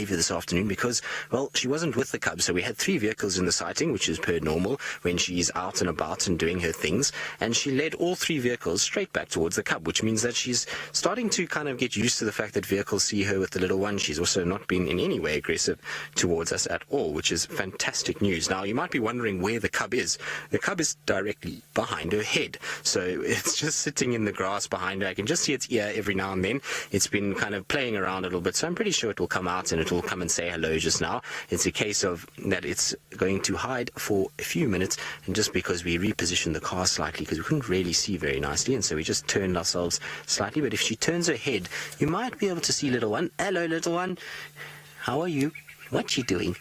behavior this afternoon because, well, she wasn't with the cub. So we had 3 vehicles in the sighting, which is per normal when she's out and about and doing her things. And she led all 3 vehicles straight back towards the cub, which means that she's starting to kind of get used to the fact that vehicles see her with the little one. She's also not been in any way aggressive towards us at all, which is fantastic news. Now, you might be wondering where the cub is. The cub is directly behind her head. So it's just sitting in the grass behind her. I can just see its ear every now and then. It's been kind of playing around a little bit, so I'm pretty sure it will come out and it will come and say hello just now. It's a case of that it's going to hide for a few minutes, and just because we repositioned the car slightly because we couldn't really see very nicely, and so we just turned ourselves slightly. But if she turns her head, you might be able to see little one. Hello, little one. How are you? What you doing?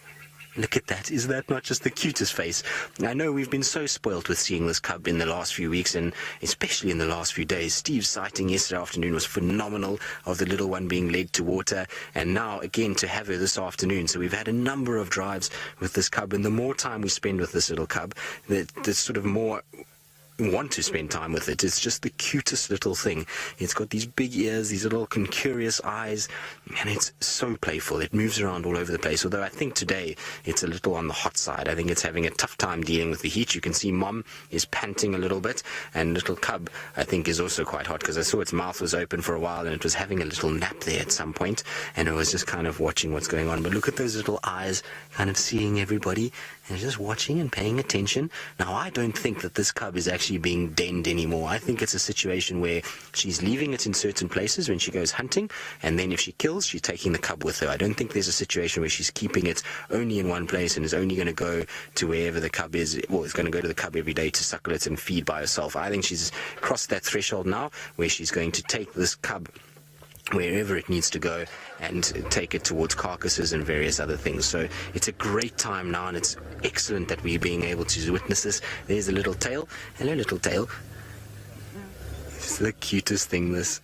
Look at that. Is that not just the cutest face? I know we've been so spoilt with seeing this cub in the last few weeks, and especially in the last few days. Steve's sighting yesterday afternoon was phenomenal, of the little one being led to water, and now again to have her this afternoon. So we've had a number of drives with this cub, and the more time we spend with this little cub, the sort of more want to spend time with it. It's just the cutest little thing. It's got these big ears, these little curious eyes, and it's so playful. It moves around all over the place, although I think today it's a little on the hot side. I think it's having a tough time dealing with the heat. You can see Mom is panting a little bit, and little cub, I think, is also quite hot, because I saw its mouth was open for a while and it was having a little nap there at some point, and it was just kind of watching what's going on. But look at those little eyes, kind of seeing everybody and just watching and paying attention. Now, I don't think that this cub is actually being denned anymore. I think it's a situation where she's leaving it in certain places when she goes hunting, and then if she kills, she's taking the cub with her. I don't think there's a situation where she's keeping it only in one place and is only going to go to wherever the cub is, or is going to go to the cub every day to suckle it and feed by herself. I think she's crossed that threshold now where she's going to take this cub wherever it needs to go and take it towards carcasses and various other things. So it's a great time now, and it's excellent that we're being able to witness this. There's a little tail. Hello, little tail. It's the cutest thing, this.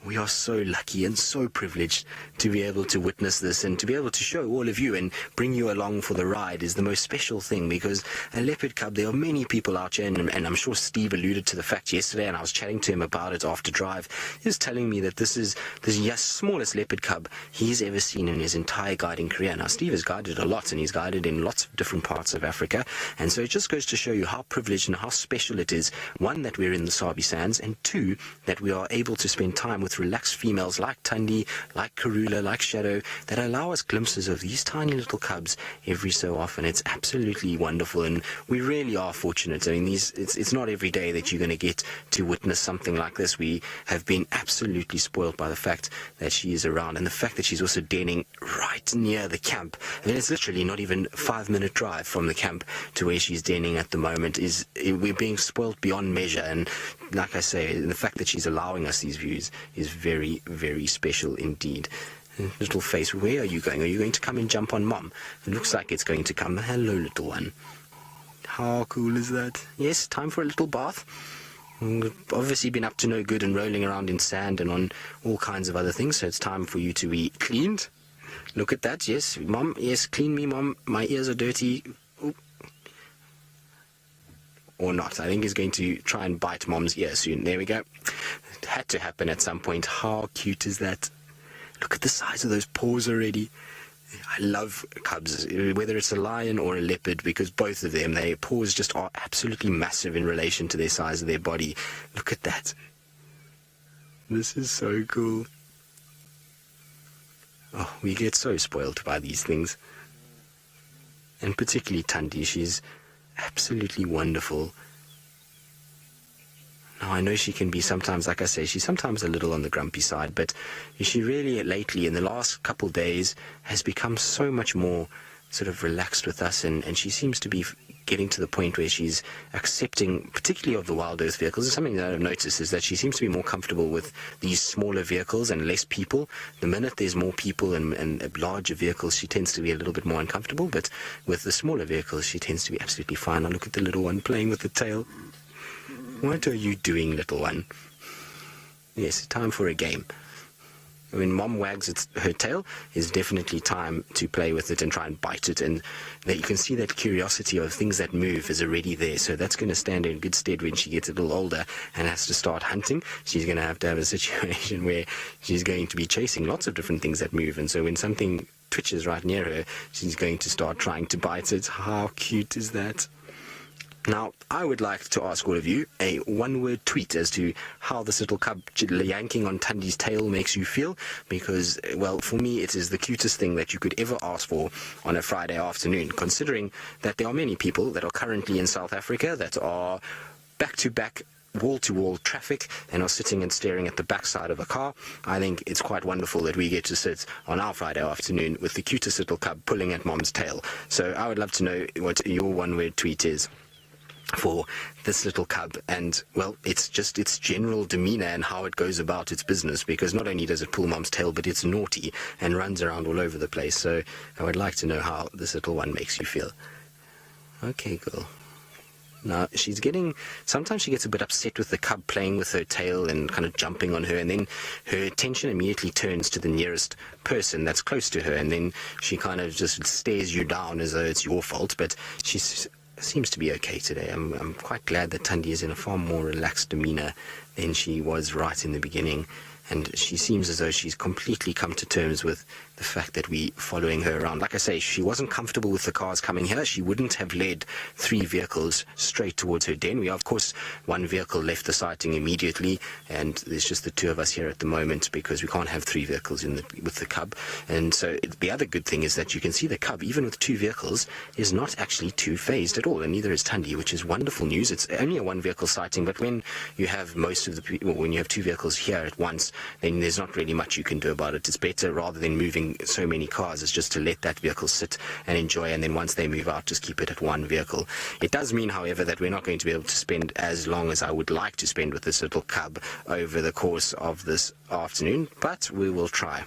We are so lucky and so privileged to be able to witness this, and to be able to show all of you and bring you along for the ride is the most special thing, because a leopard cub, there are many people out here, and I'm sure Steve alluded to the fact yesterday, and I was chatting to him about it after drive. He was telling me that this is the smallest leopard cub he's ever seen in his entire guiding career. Now, Steve has guided a lot, and he's guided in lots of different parts of Africa, and so it just goes to show you how privileged and how special it is, one, that we're in the Sabi Sands, and two, that we are able to spend time with relaxed females like Thandi, like Karula, like Shadow, that allow us glimpses of these tiny little cubs every so often. It's absolutely wonderful, and we really are fortunate. I mean, it's not every day that you're going to get to witness something like this. We have been absolutely spoiled by the fact that she is around, and the fact that she's also denning right near the camp. I mean, it's literally not even a 5-minute drive from the camp to where she's denning at the moment. We're being spoiled beyond measure, and like I say, the fact that she's allowing us these views is very, very special indeed. Little face, where are you going? Are you going to come and jump on Mom? It looks like it's going to come. Hello, little one. How cool is that? Yes, time for a little bath. We've obviously been up to no good and rolling around in sand and on all kinds of other things, so it's time for you to be cleaned. Look at that. Yes, Mom. Yes, clean me, Mom. My ears are dirty. Ooh. Or not. I think he's going to try and bite Mom's ear soon. There we go. It had to happen at some point. How cute is that? Look at the size of those paws already. I love cubs, whether it's a lion or a leopard, because both of them, their paws just are absolutely massive in relation to their size of their body. Look at that. This is so cool. Oh, we get so spoiled by these things. And particularly Thandi, she's absolutely wonderful. Now, I know she can be sometimes, like I say, she's sometimes a little on the grumpy side, but she really lately, in the last couple days, has become so much more sort of relaxed with us, and she seems to be getting to the point where she's accepting, particularly of the wild earth vehicles. And something that I've noticed is that she seems to be more comfortable with these smaller vehicles and less people. The minute there's more people and larger vehicles, she tends to be a little bit more uncomfortable, but with the smaller vehicles, she tends to be absolutely fine. Now look at the little one playing with the tail. What are you doing, little one? Yes, time for a game. when mom wags her tail, is definitely time to play with it and try and bite it. And that you can see that curiosity of things that move is already there. So that's going to stand in good stead when she gets a little older and has to start hunting. She's going to have a situation where she's going to be chasing lots of different things that move. And so when something twitches right near her, she's going to start trying to bite it. How cute is that? Now, I would like to ask all of you a one-word tweet as to how this little cub yanking on Thandi's tail makes you feel, because, well, for me, it is the cutest thing that you could ever ask for on a Friday afternoon, considering that there are many people that are currently in South Africa that are back-to-back wall-to-wall traffic and are sitting and staring at the backside of a car. I think it's quite wonderful that we get to sit on our Friday afternoon with the cutest little cub pulling at mom's tail. So I would love to know what your one-word tweet is for this little cub, and, well, it's just its general demeanor and how it goes about its business, because not only does it pull mom's tail, but it's naughty and runs around all over the place. So I would like to know how this little one makes you feel. Okay, girl. Now, sometimes she gets a bit upset with the cub playing with her tail and kind of jumping on her, and then her attention immediately turns to the nearest person that's close to her, and then she kind of just stares you down as though it's your fault. But seems to be okay today. I'm quite glad that Thandi is in a far more relaxed demeanor than she was right in the beginning, and she seems as though she's completely come to terms with the fact that we're following her around. Like I say, she wasn't comfortable with the cars coming here. She wouldn't have led 3 vehicles straight towards her den. We are, of course, 1 vehicle left the sighting immediately, and there's just the 2 of us here at the moment because we can't have 3 vehicles with the cub. And so the other good thing is that you can see the cub, even with 2 vehicles, is not actually too phased at all, and neither is Thandi, which is wonderful news. It's only a 1 vehicle sighting, but when you have when you have 2 vehicles here at once, then there's not really much you can do about it. It's better, rather than moving so many cars, is just to let that vehicle sit and enjoy, and then once they move out, just keep it at 1 vehicle. It does mean, however, that we're not going to be able to spend as long as I would like to spend with this little cub over the course of this afternoon, but we will try.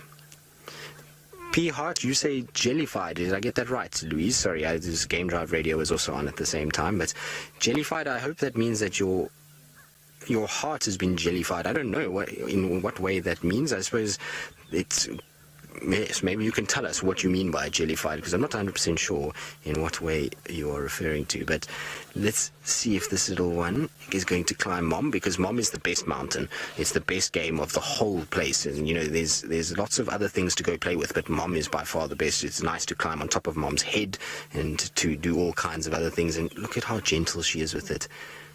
P. Hart, you say jellified. Did I get that right, Louise? Sorry, this Game Drive Radio was also on at the same time, but jellified, I hope that means that your heart has been jellified. I don't know in what way that means. I suppose it's... Yes, maybe you can tell us what you mean by jellified, because I'm not 100% sure in what way you are referring to. But let's see if this little one is going to climb mom, because mom is the best mountain. It's the best game of the whole place. And, you know, there's lots of other things to go play with, but mom is by far the best. It's nice to climb on top of mom's head and to do all kinds of other things. And look at how gentle she is with it.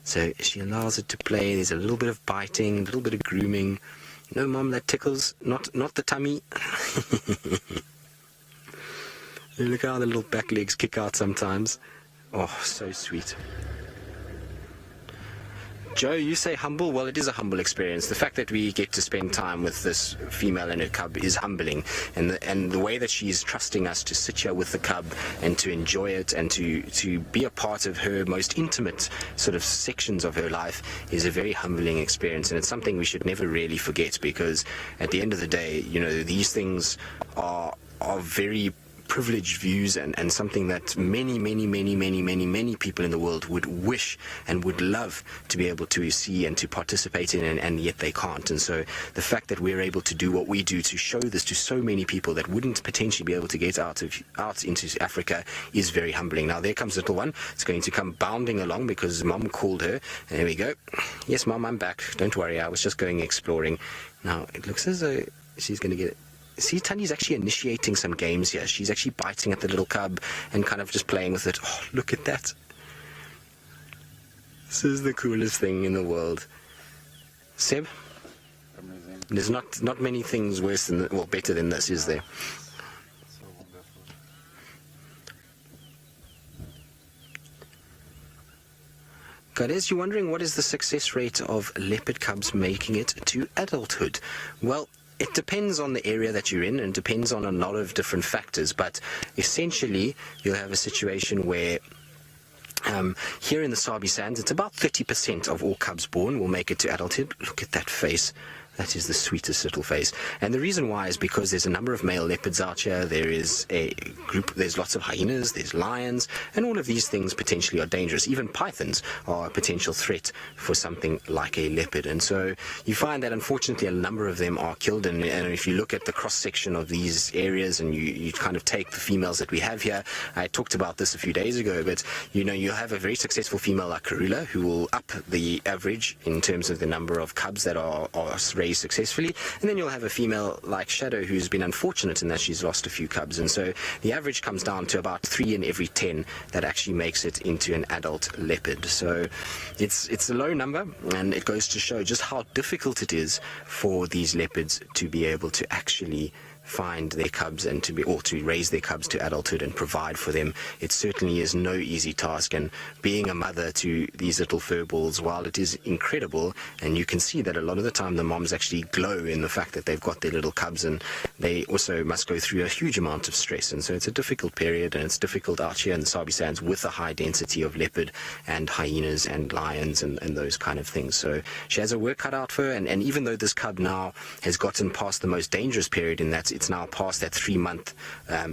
So she allows it to play. There's a little bit of biting, a little bit of grooming. No, Mom, that tickles. Not the tummy. Look how the little back legs kick out sometimes. Oh, so sweet. Joe, you say humble. Well, it is a humble experience. The fact that we get to spend time with this female and her cub is humbling, and the way that she's trusting us to sit here with the cub and to enjoy it and to be a part of her most intimate sort of sections of her life is a very humbling experience, and it's something we should never really forget, because at the end of the day, you know, these things are very privileged views and something that many people in the world would wish and would love to be able to see and to participate in, and yet they can't. And so the fact that we're able to do what we do to show this to so many people that wouldn't potentially be able to get out into Africa is very humbling. Now there comes little one. It's going to come bounding along because Mom called her. There we go. Yes, Mom, I'm back. Don't worry, I was just going exploring. Now it looks as though she's going to get it. See, Thandi's actually initiating some games here. She's actually biting at the little cub and kind of just playing with it. Oh, look at that. This is the coolest thing in the world. Seb? Amazing. There's not many things worse than, better than this, is there? So wonderful. Guys, you're wondering what is the success rate of leopard cubs making it to adulthood? Well, it depends on the area that you're in and depends on a lot of different factors, but essentially you'll have a situation where here in the Sabi Sands, it's about 30% of all cubs born will make it to adulthood. Look at that face. That is the sweetest little face. And the reason why is because there's a number of male leopards out here. There is a group, there's lots of hyenas, there's lions, and all of these things potentially are dangerous. Even pythons are a potential threat for something like a leopard. And so you find that unfortunately a number of them are killed. And if you look at the cross-section of these areas and you kind of take the females that we have here, I talked about this a few days ago, but you know, you have a very successful female like Karula who will up the average in terms of the number of cubs that are raised successfully, and then you'll have a female like Shadow who's been unfortunate in that she's lost a few cubs, and so the average comes down to about 3 in every 10 that actually makes it into an adult leopard. So it's a low number, and it goes to show just how difficult it is for these leopards to be able to actually find their cubs and to raise their cubs to adulthood and provide for them. It certainly is no easy task, and being a mother to these little furballs, while it is incredible, and you can see that a lot of the time the moms actually glow in the fact that they've got their little cubs, and they also must go through a huge amount of stress, and so it's a difficult period, and it's difficult out here in the Sabi Sands with a high density of leopard and hyenas and lions and those kind of things. So she has a work cut out for her, and even though this cub now has gotten past the most dangerous period, in that it's now past that 3-month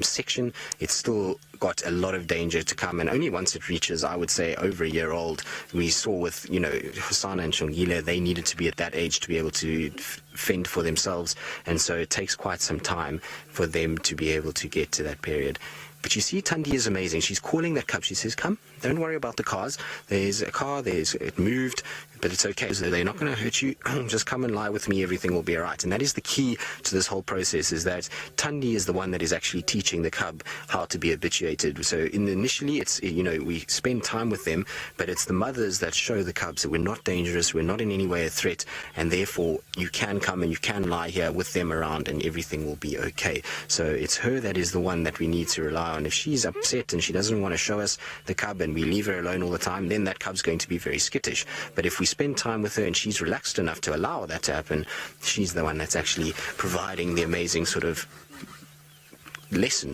section, it's still got a lot of danger to come, and only once it reaches, I would say, over a year old, we saw with, you know, Hosana and Shongile, they needed to be at that age to be able to fend for themselves, and so it takes quite some time for them to be able to get to that period. But you see, Thandi is amazing. She's calling that cub. She says, come, don't worry about the cars. There's a car, it moved, but it's okay. So they're not going to hurt you. Just come and lie with me. Everything will be all right. And that is the key to this whole process, is that Thandi is the one that is actually teaching the cub how to be habituated. So initially, it's, you know, we spend time with them, but it's the mothers that show the cubs that we're not dangerous, we're not in any way a threat, and therefore you can come and you can lie here with them around and everything will be okay. So it's her that is the one that we need to rely on. If she's upset and she doesn't want to show us the cub and we leave her alone all the time, then that cub's going to be very skittish. But if we spend time with her and she's relaxed enough to allow that to happen, she's the one that's actually providing the amazing sort of lesson